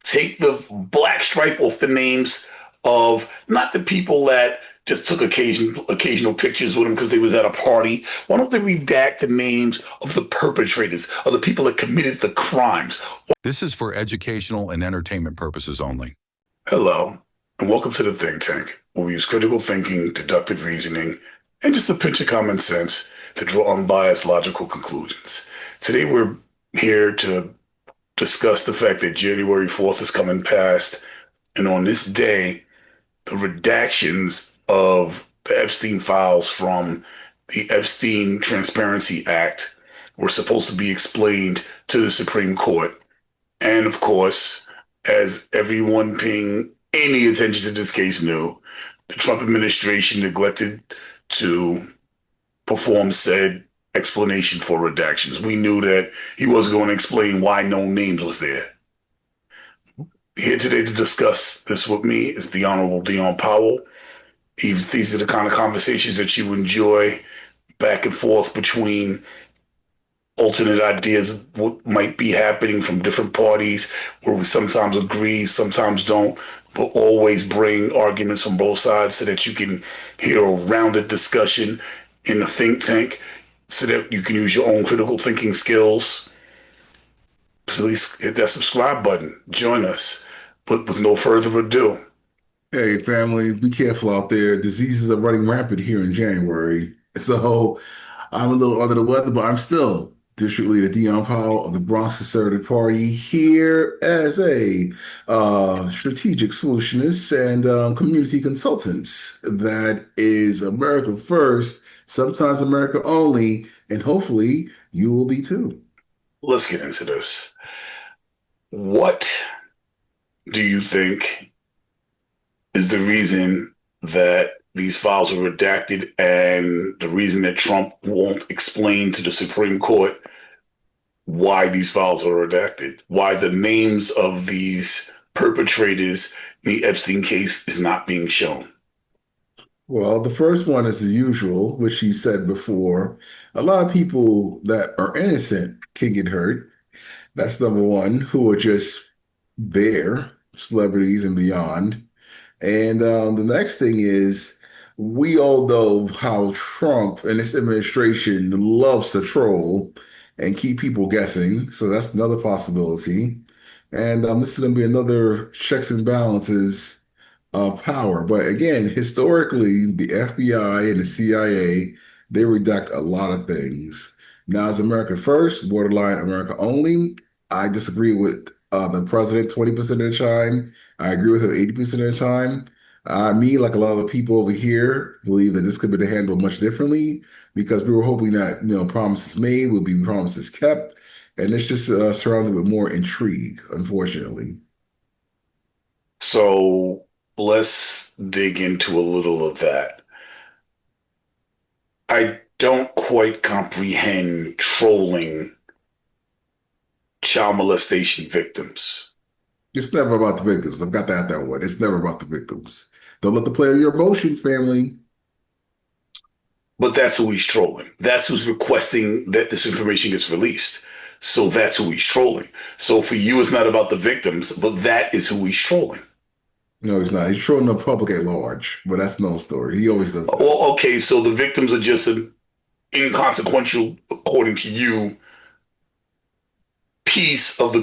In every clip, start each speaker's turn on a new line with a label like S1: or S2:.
S1: take the black stripe off the names of not the people that just took occasional pictures with them because they was at a party. Why don't they redact the names of the perpetrators, of the people that committed the crimes?
S2: This is for educational and entertainment purposes only.
S1: Hello, and welcome to the Think Tank, where we use critical thinking, deductive reasoning, and just a pinch of common sense to draw unbiased logical conclusions. Today we're here to discuss the fact that January 4th is coming past, and on this day, the redactions of the Epstein files from the Epstein Transparency Act were supposed to be explained to the Supreme Court. And of course, as everyone paying any attention to this case knew, the Trump administration neglected to perform said explanation for redactions. We knew that he was going to explain why no names was there. Here today to discuss this with me is the Honorable Dion Powell. These are the kind of conversations that you enjoy back and forth between alternate ideas of what might be happening from different parties, where we sometimes agree, sometimes don't, but always bring arguments from both sides so that you can hear a rounded discussion in the think tank so that you can use your own critical thinking skills. Please hit that subscribe button. Join us. But with no further ado.
S3: Hey, family, be careful out there. Diseases are running rampant here in January. So I'm a little under the weather, but I'm still District Leader Dion Powell of the Bronx Conservative Party here as a strategic solutionist and community consultant. That is America first, sometimes America only, and hopefully you will be too.
S1: Let's get into this. What do you think is the reason that these files are redacted and the reason that Trump won't explain to the Supreme Court why these files are redacted, why the names of these perpetrators in the Epstein case is not being shown?
S3: Well, the first one is the usual, which he said before. A lot of people that are innocent can get hurt. That's number one, who are just there, celebrities and beyond. And the next thing is, we all know how Trump and his administration loves to troll and keep people guessing. So that's another possibility. And this is going to be another checks and balances of power. But again, historically, the FBI and the CIA, they redact a lot of things. Now, as America first, borderline America only, I disagree with the president 20% of the time. I agree with him 80% of the time. Me, like a lot of the people over here, believe that this could be handled much differently because we were hoping that, promises made would be promises kept. And it's just surrounded with more intrigue, unfortunately.
S1: So let's dig into a little of that. I don't quite comprehend trolling child molestation victims.
S3: It's never about the victims. I've got that one. It's never about the victims. Don't let the play on your emotions, family.
S1: But that's who he's trolling. That's who's requesting that this information gets released. So that's who he's trolling. So for you, it's not about the victims, but that is who he's trolling.
S3: No, he's not. He's trolling the public at large, but that's no story. He always does that.
S1: Well, okay, so the victims are just an inconsequential, according to you, piece of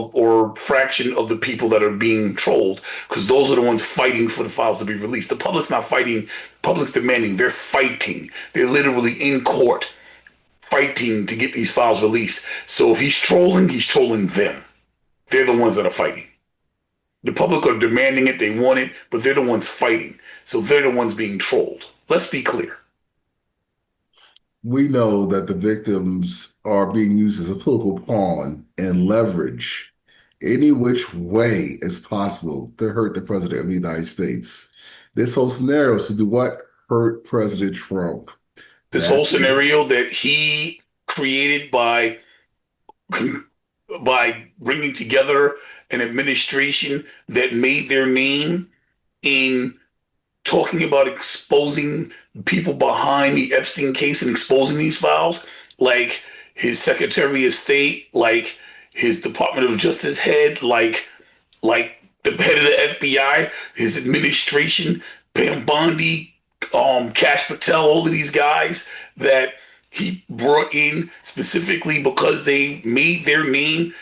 S1: or fraction of the people that are being trolled, because those are the ones fighting for the files to be released. The public's not fighting. The public's demanding. They're fighting. They're literally in court fighting to get these files released. So if he's trolling them. They're the ones that are fighting. The public are demanding it. They want it, but they're the ones fighting. So they're the ones being trolled. Let's be clear.
S3: We know that the victims are being used as a political pawn and leverage any which way as possible to hurt the president of the United States. This whole scenario is to do what? Hurt President Trump.
S1: This whole scenario that he created by bringing together an administration that made their name in talking about exposing people behind the Epstein case and exposing these files, like his Secretary of State, like his Department of Justice head, like like the head of the FBI, his administration, Pam Bondi, Cash Patel, all of these guys that he brought in specifically because they made their name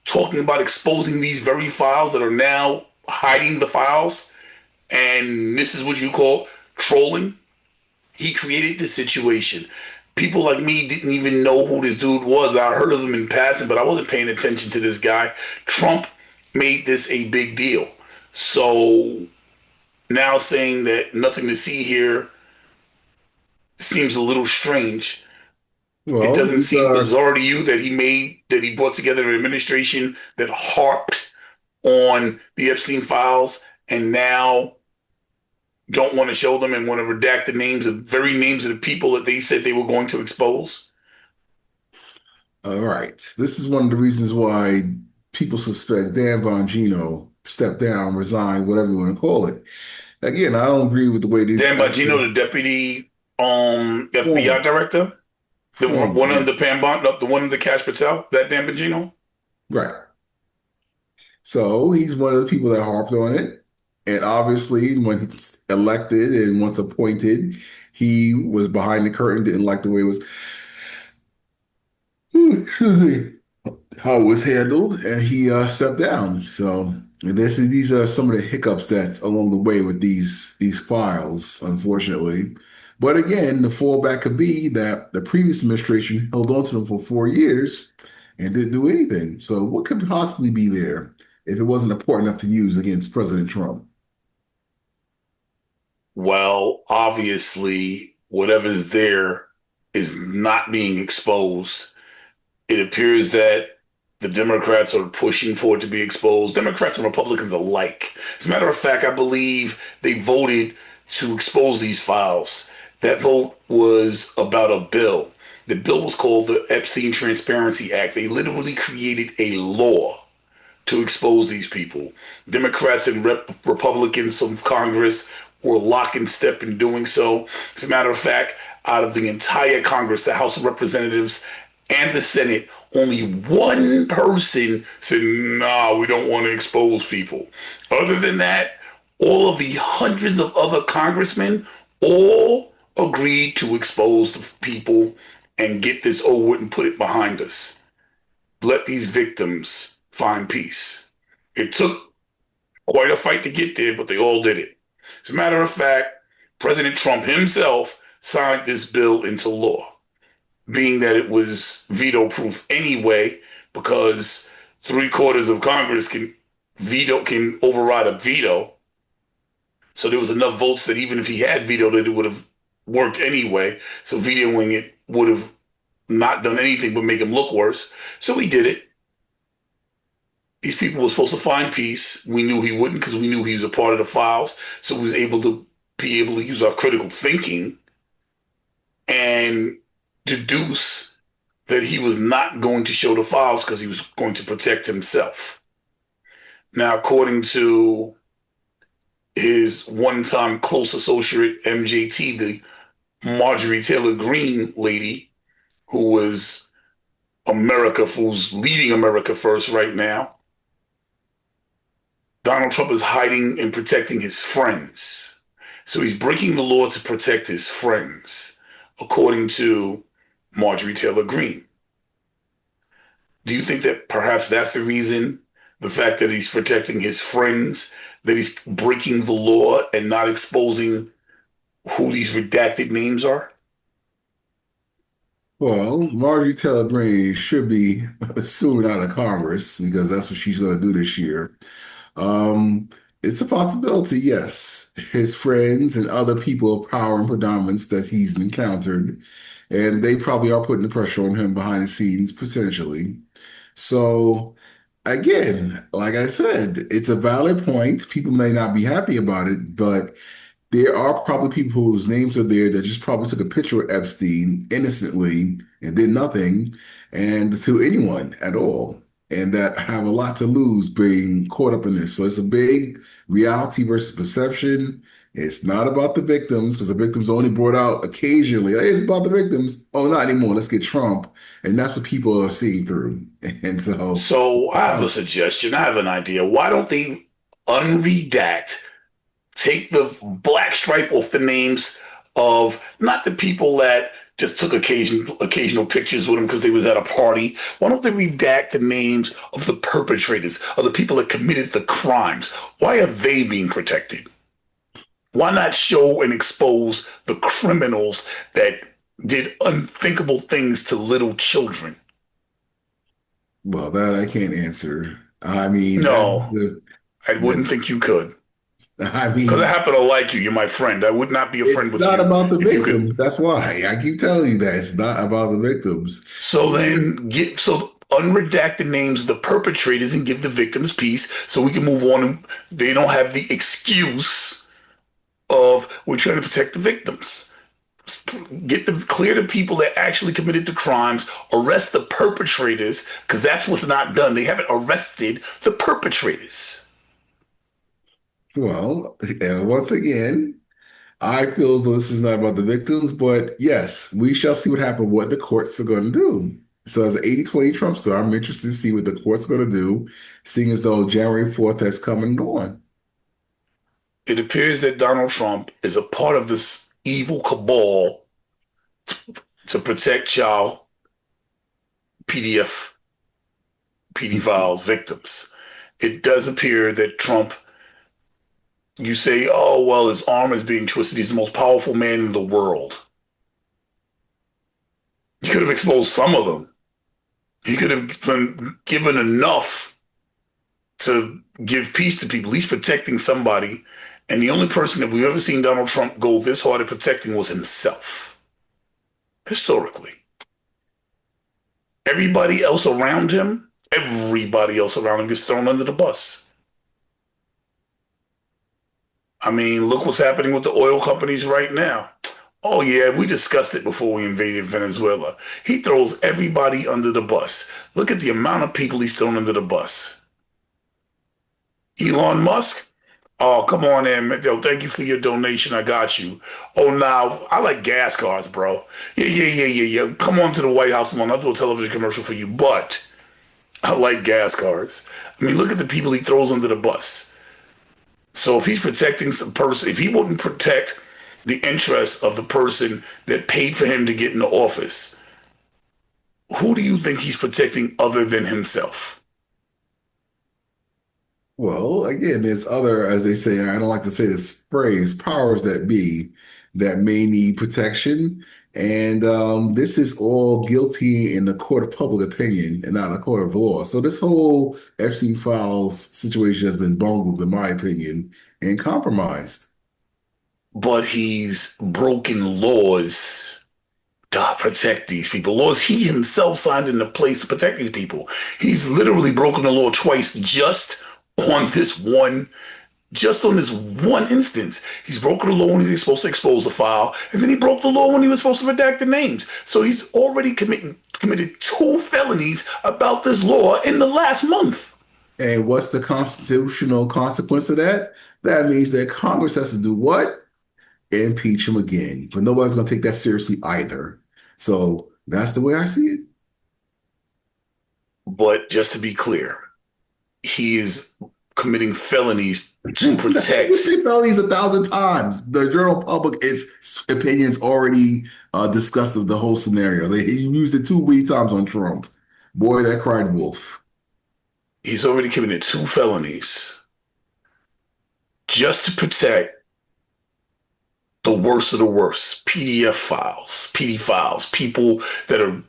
S1: talking about exposing these very files that are now hiding the files. And this is what you call trolling. He created the situation. People like me didn't even know who this dude was. I heard of him in passing, but I wasn't paying attention to this guy. Trump made this a big deal. So now saying that nothing to see here seems a little strange. It
S3: Well,
S1: doesn't
S3: these
S1: seem
S3: are
S1: bizarre to you that he brought together an administration that harped on the Epstein files and now don't want to show them and want to redact the very names of the people that they said they were going to expose.
S3: all right. This is one of the reasons why people suspect Dan Bongino stepped down, resigned, whatever you want to call it. Again, I don't agree with the way this
S1: Dan Bongino, the deputy FBI
S3: former,
S1: director, the
S3: former,
S1: one
S3: yeah,
S1: under Pam Bond, the one under Cash Patel, that Dan Bongino.
S3: right. So he's one of the people that harped on it. And obviously, when he's elected and once appointed, he was behind the curtain, didn't like the way it was, excuse me, how it was handled, and he stepped down. So and these are some of the hiccups that's along the way with these files, unfortunately. But again, the fallback could be that the previous administration held on to them for 4 years and didn't do anything. So what could possibly be there if it wasn't important enough to use against President Trump?
S1: Well, obviously, whatever's there is not being exposed. It appears that the Democrats are pushing for it to be exposed. Democrats and Republicans alike. As a matter of fact, I believe they voted to expose these files. That vote was about a bill. The bill was called the Epstein Transparency Act. They literally created a law to expose these people. Democrats and Republicans of Congress were lock and step in doing so. As a matter of fact, out of the entire Congress, the House of Representatives and the Senate, only one person said, nah, we don't want to expose people. Other than that, all of the hundreds of other congressmen all agreed to expose the people and get this over with and put it behind us. Let these victims find peace. It took quite a fight to get there, but they all did it. As a matter of fact, President Trump himself signed this bill into law, being that it was veto proof anyway, because 3/4 of Congress can override a veto. So there was enough votes that even if he had vetoed it, it would have worked anyway. So vetoing it would have not done anything but make him look worse. So he did it. These people were supposed to find peace. We knew he wouldn't because we knew he was a part of the files. So we was able to use our critical thinking and deduce that he was not going to show the files because he was going to protect himself. Now, according to his one-time close associate, MJT, the Marjorie Taylor Greene lady, who was who's leading America First right now, Donald Trump is hiding and protecting his friends. So he's breaking the law to protect his friends, according to Marjorie Taylor Greene. Do you think that perhaps that's the reason, the fact that he's protecting his friends, that he's breaking the law and not exposing who these redacted names are?
S3: Well, Marjorie Taylor Greene should be soon out of Congress because that's what she's going to do this year. Um, it's a possibility, yes. His friends and other people of power and predominance that he's encountered, and they probably are putting the pressure on him behind the scenes, potentially. So, again, like I said, it's a valid point. People may not be happy about it, but there are probably people whose names are there that just probably took a picture of Epstein innocently and did nothing, and to anyone at all. and that have a lot to lose being caught up in this. So it's a big reality versus perception. It's not about the victims because the victims are only brought out occasionally. Hey, it's about the victims. Oh, not anymore. Let's get Trump. And that's what people are seeing through. And so,
S1: So I have a
S3: um,
S1: suggestion. I have an idea. Why don't they unredact, take the black stripe off the names of not the people that just took occasional pictures with them because they was at a party. Why don't they redact the names of the perpetrators, of the people that committed the crimes? Why are they being protected? Why not show and expose the criminals that did unthinkable things to little children?
S3: well, that I can't answer. I mean, that
S1: No, I wouldn't
S3: the,
S1: think you could.
S3: I
S1: Because I
S3: mean,
S1: happen to like you. You're my friend. I would not be a
S3: it's
S1: friend with
S3: not
S1: you
S3: about the
S1: if you could.
S3: victims. That's why I keep telling you that it's not about the victims.
S1: So then unredact the names of the perpetrators and give the victims peace so we can move on. They don't have the excuse of we're trying to protect the victims. Clear the people that actually committed the crimes, arrest the perpetrators, because that's what's not done. They haven't arrested the perpetrators.
S3: Well, once again, I feel as though this is not about the victims, but yes, we shall see what happens, what the courts are going to do. So as an 80-20 Trump star, I'm interested to see what the courts are going to do, seeing as though January 4th has come and gone.
S1: It appears that Donald Trump is a part of this evil cabal to protect child PDF, pedophiles, victims. It does appear that Trump, you say, oh, well, his arm is being twisted. He's the most powerful man in the world. He could have exposed some of them. He could have been given enough to give peace to people. He's protecting somebody. And the only person that we've ever seen Donald Trump go this hard at protecting was himself, historically. Everybody else around him gets thrown under the bus. I mean, look what's happening with the oil companies right now. Oh, yeah, we discussed it before we invaded Venezuela. He throws everybody under the bus. Look at the amount of people he's thrown under the bus. Elon Musk? Oh, come on in, man. Yo, thank you for your donation. I got you. Oh, now, I like gas cars, bro. Yeah. Come on to the White House, man. I'll do a television commercial for you, but I like gas cars. I mean, look at the people he throws under the bus. So if he's protecting some person, if he wouldn't protect the interests of the person that paid for him to get into office, who do you think he's protecting other than himself?
S3: Well, again, there's other, as they say, I don't like to say this phrase, powers that be that may need protection. And this is all guilty in the court of public opinion and not a court of law. So this whole Epstein files situation has been bungled, in my opinion, and compromised.
S1: But he's broken laws to protect these people. Laws he himself signed into place to protect these people. He's literally broken the law twice on this one just on this one instance. He's broken the law when he was supposed to expose the file, and then he broke the law when he was supposed to redact the names. So he's already committed two felonies about this law in the last month.
S3: And what's the constitutional consequence of that? That means that Congress has to do what? Impeach him again. But nobody's going to take that seriously either. So that's the way I see it.
S1: But just to be clear, he is committing felonies to protect.
S3: We say felonies 1,000 times. The general public opinions already discussed of the whole scenario. He used it too many times on Trump. Boy, that cried wolf.
S1: He's already committed two felonies just to protect the worst of the worst. PDF files, PD files, people that are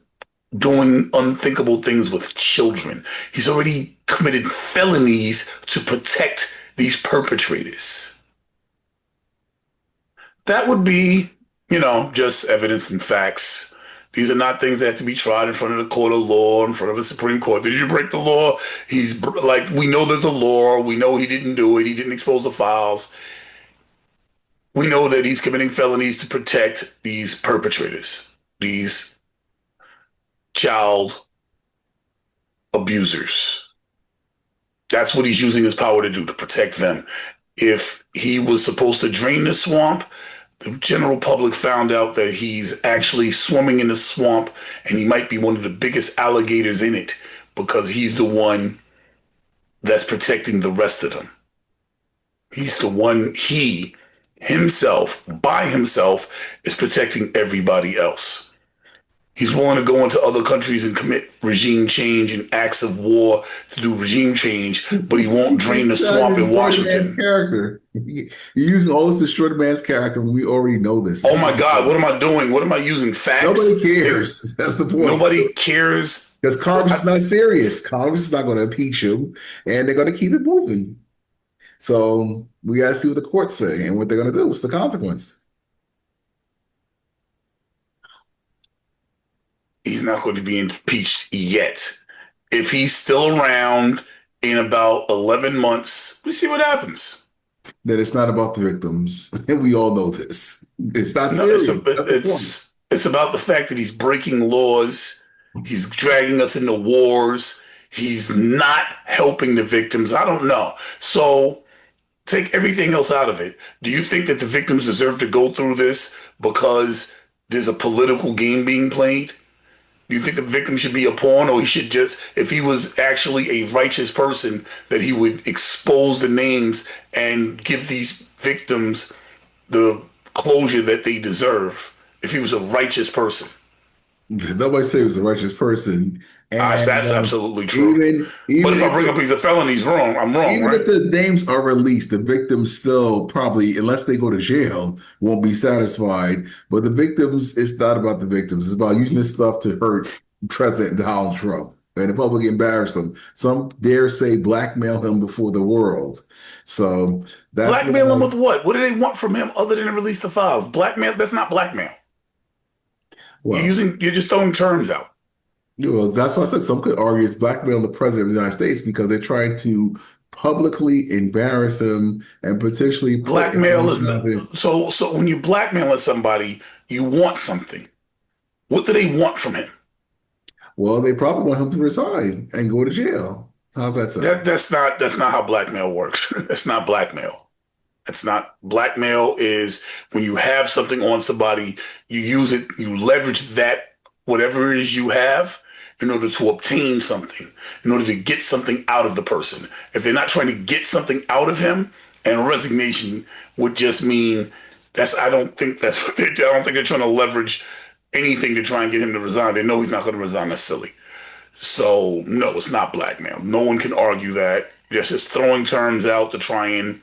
S1: doing unthinkable things with children. He's already committed felonies to protect these perpetrators. That would be, just evidence and facts. These are not things that have to be tried in front of the court of law, in front of the Supreme Court. Did you break the law? He's like, we know there's a law. We know he didn't do it. He didn't expose the files. We know that he's committing felonies to protect these perpetrators, these child abusers. That's what he's using his power to do, to protect them. If he was supposed to drain the swamp, the general public found out that he's actually swimming in the swamp and he might be one of the biggest alligators in it because he's the one that's protecting the rest of them. He's the one, he himself, by himself, is protecting everybody else. He's willing to go into other countries and commit regime change and acts of war to do regime change, but he won't drain the swamp in Washington.
S3: Character. You're using all this to destroy the man's character when we already know this.
S1: Oh my God, what am I doing? What am I using? Facts?
S3: Nobody cares. That's the point.
S1: Nobody cares.
S3: Because Congress is not serious. Congress is not going to impeach him, and they're going to keep it moving. So we got to see what the courts say and what they're going to do. What's the consequence?
S1: He's not going to be impeached yet. If he's still around in about 11 months, we see what happens.
S3: That it's not about the victims. And we all know this. It's not serious.
S1: It's about the fact that he's breaking laws. He's dragging us into wars. He's not helping the victims. I don't know. So take everything else out of it. Do you think that the victims deserve to go through this because there's a political game being played? Do you think the victim should be a pawn, or he should just, if he was actually a righteous person, that he would expose the names and give these victims the closure that they deserve if he was a righteous person?
S3: Nobody said he was a righteous person. And,
S1: that's absolutely true.
S3: Even
S1: but if I bring up he's a felon, he's wrong. I'm wrong,
S3: even
S1: right?
S3: if the names are released, the victims still probably, unless they go to jail, won't be satisfied. But the victims, it's not about the victims. It's about using this stuff to hurt President Donald Trump and the public, embarrass him. Some dare say blackmail him before the world. So that's
S1: blackmail him with what? What do they want from him other than to release the files? Blackmail? That's not blackmail. Well, you're just throwing terms out.
S3: Well, that's why I said some could argue it's blackmail the president of the United States because they're trying to publicly embarrass him and potentially
S1: blackmail is so when you blackmail somebody, you want something. What do they want from him?
S3: Well, they probably want him to resign and go to jail. How's that sound?
S1: That's not how blackmail works. That's not blackmail. It's not. Blackmail is when you have something on somebody, you use it, you leverage that, whatever it is you have, in order to obtain something, in order to get something out of the person. If they're not trying to get something out of him, and resignation would just mean I don't think they're trying to leverage anything to try and get him to resign. They know he's not going to resign. That's silly. So no, it's not blackmail. No one can argue that. It's just throwing terms out to try and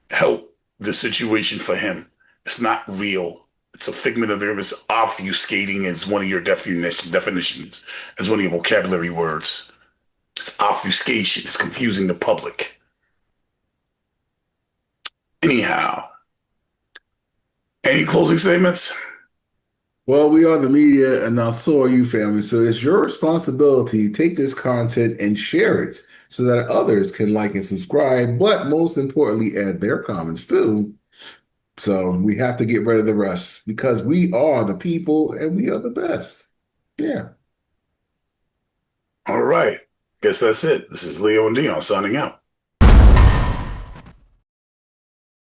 S1: help the situation for him. It's not real. It's a figment of theirs. Obfuscating is one of your definitions, as one of your vocabulary words. It's obfuscation. It's confusing the public. Anyhow, any closing statements?
S3: Well, we are the media, and now so are you, family. So it's your responsibility to take this content and share it so that others can like and subscribe, but most importantly, add their comments too. So we have to get rid of the rest because we are the people and we are the best. Yeah.
S1: All right. Guess that's it. This is Leo and Dion signing out.